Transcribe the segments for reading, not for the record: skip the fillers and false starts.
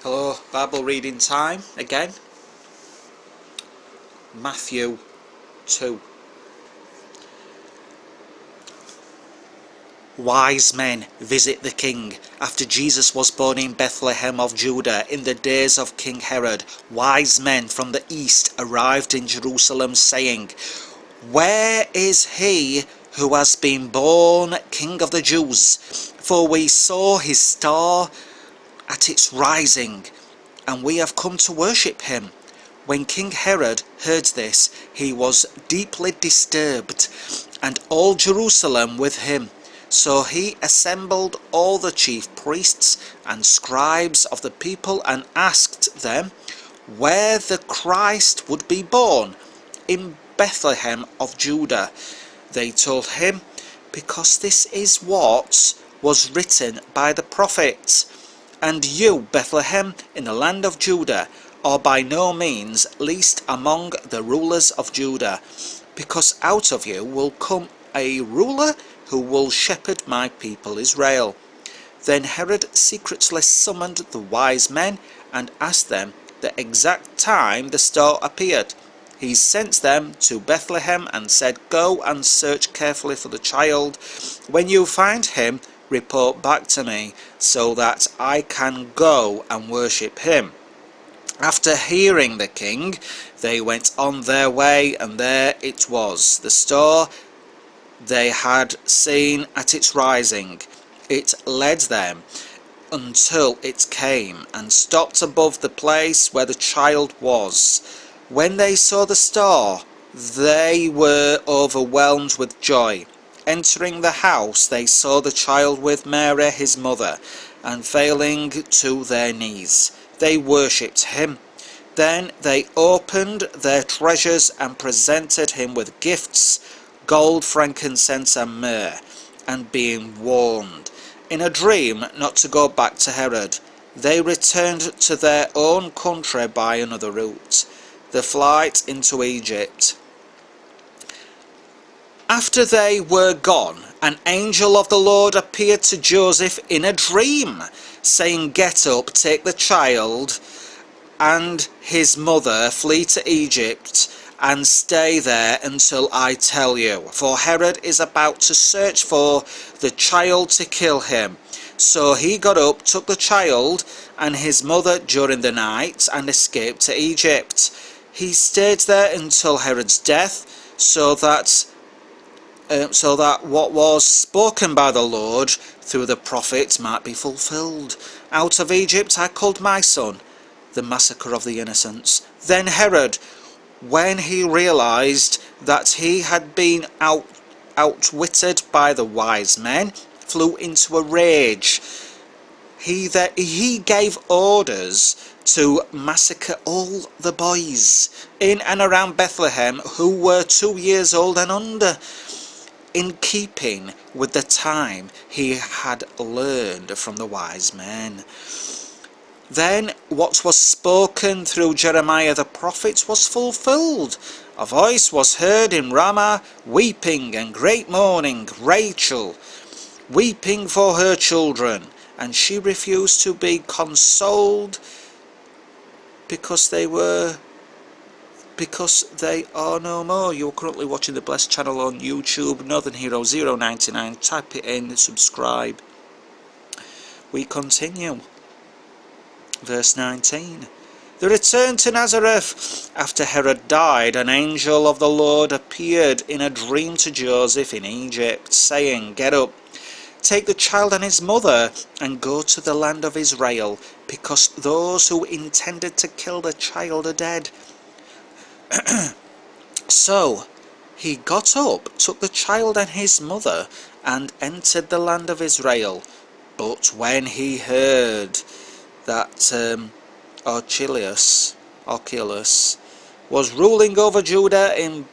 Hello, Bible reading time again. Matthew 2. Wise men visit the king. After Jesus was born in Bethlehem of Judah in the days of King Herod, wise men from the east arrived in Jerusalem saying, "Where is he who has been born King of the Jews? For we saw his star at its rising, and we have come to worship him." When King Herod heard this, he was deeply disturbed, and all Jerusalem with him. So he assembled all the chief priests and scribes of the people and asked them where the Christ would be born. "In Bethlehem of Judah," they told him, "because this is what was written by the prophets. And you, Bethlehem, in the land of Judah, are by no means least among the rulers of Judah, because out of you will come a ruler who will shepherd my people Israel." Then Herod secretly summoned the wise men and asked them the exact time the star appeared. He sent them to Bethlehem and said, "Go and search carefully for the child. When you find him, report back to me, so that I can go and worship him." After hearing the king, they went on their way, and there it was, the star they had seen at its rising. It led them until it came and stopped above the place where the child was. When they saw the star, they were overwhelmed with joy. Entering the house, they saw the child with Mary his mother, and falling to their knees, they worshipped him. Then they opened their treasures and presented him with gifts, gold, frankincense, and myrrh. And being warned in a dream not to go back to Herod, they returned to their own country by another route, the flight into Egypt. After they were gone, an angel of the Lord appeared to Joseph in a dream, saying, "Get up, take the child and his mother, flee to Egypt, and stay there until I tell you, for Herod is about to search for the child to kill him." So he got up, took the child and his mother during the night, and escaped to Egypt. He stayed there until Herod's death, so that what was spoken by the Lord through the prophet might be fulfilled. "Out of Egypt I called my son," the massacre of the innocents. Then Herod, when he realized that he had been outwitted by the wise men, flew into a rage. He gave orders to massacre all the boys in and around Bethlehem who were 2 years old and under, in keeping with the time he had learned from the wise men. Then what was spoken through Jeremiah the prophet was fulfilled. A voice was heard in Ramah, weeping and great mourning, Rachel weeping for her children, and she refused to be consoled because they are no more. You're currently watching the Blessed channel on YouTube, Northern Hero 099. Type it in, subscribe. We continue. Verse 19. They returned to Nazareth. After Herod died, an angel of the Lord appeared in a dream to Joseph in Egypt, saying, "Get up, take the child and his mother, and go to the land of Israel, because those who intended to kill the child are dead." So he got up, took the child and his mother, and entered the land of Israel. But when he heard that Archelaus was ruling over Judah in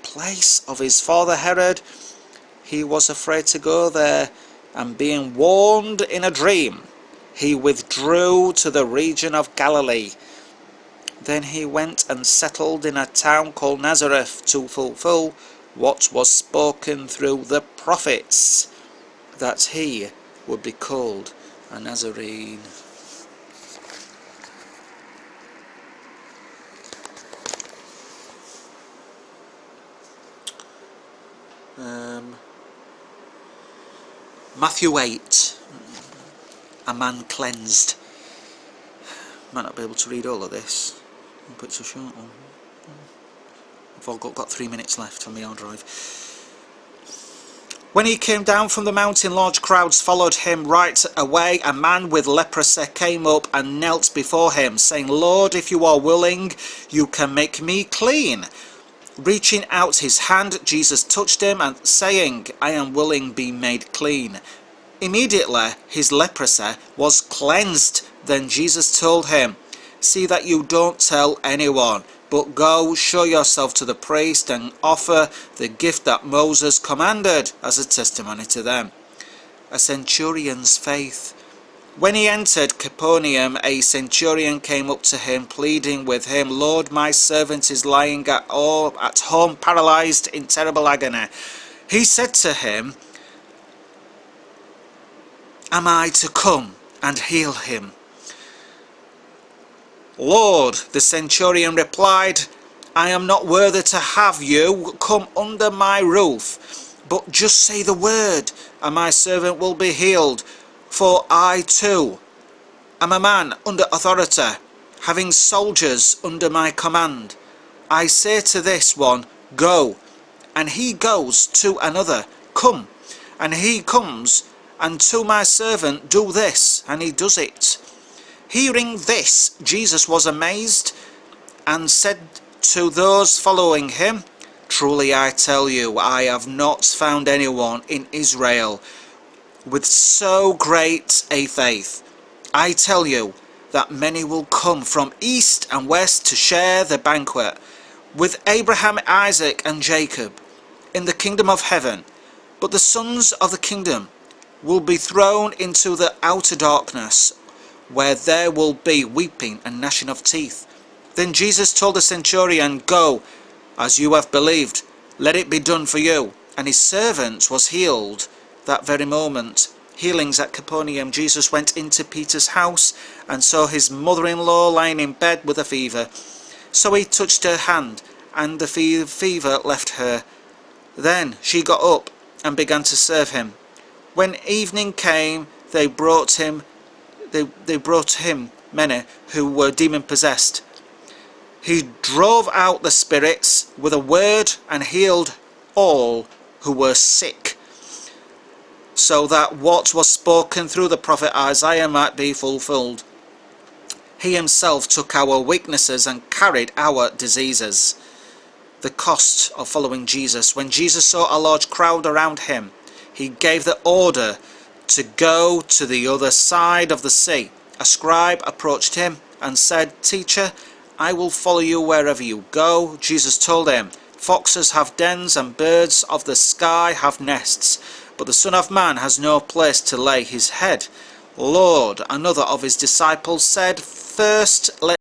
place of his father Herod, he was afraid to go there, and being warned in a dream, he withdrew to the region of Galilee. Then he went and settled in a town called Nazareth to fulfill what was spoken through the prophets, that he would be called a Nazarene. Matthew 8, a man cleansed. Might not be able to read all of this, but it's a short one. I've got 3 minutes left on my hard drive. When he came down from the mountain, large crowds followed him. Right away, a man with leprosy came up and knelt before him, saying, "Lord, if you are willing, you can make me clean." Reaching out his hand, Jesus touched him and saying, "I am willing, be made clean." Immediately his leprosy was cleansed. Then Jesus told him, "See that you don't tell anyone, but go show yourself to the priest and offer the gift that Moses commanded as a testimony to them." A centurion's faith. When he entered Capernaum, a centurion came up to him, pleading with him, "Lord, my servant is lying at home, paralyzed in terrible agony." He said to him, "Am I to come and heal him?" "Lord," the centurion replied, "I am not worthy to have you come under my roof, but just say the word, and my servant will be healed. For I too am a man under authority, having soldiers under my command. I say to this one, 'Go,' and he goes; to another, 'Come,' and he comes; and to my servant, 'Do this,' and he does it." Hearing this, Jesus was amazed and said to those following him, "Truly I tell you, I have not found anyone in Israel with so great a faith. I tell you that many will come from east and west to share the banquet with Abraham, Isaac, and Jacob in the kingdom of heaven. But the sons of the kingdom will be thrown into the outer darkness, where there will be weeping and gnashing of teeth." Then Jesus told the centurion, "Go, as you have believed, let it be done for you." And his servant was healed that very moment. Healings at Capernaum. Jesus went into Peter's house and saw his mother-in-law lying in bed with a fever. So he touched her hand, and the fever left her. Then she got up and began to serve him. When evening came, they brought him many who were demon-possessed. He drove out the spirits with a word and healed all who were sick, so that what was spoken through the prophet Isaiah might be fulfilled. He himself took our weaknesses and carried our diseases. The cost of following Jesus. When Jesus saw a large crowd around him, he gave the order to go to the other side of the sea. A scribe approached him and said, "Teacher, I will follow you wherever you go." Jesus told him, "Foxes have dens and birds of the sky have nests, but the Son of Man has no place to lay his head." "Lord," another of his disciples said, "first let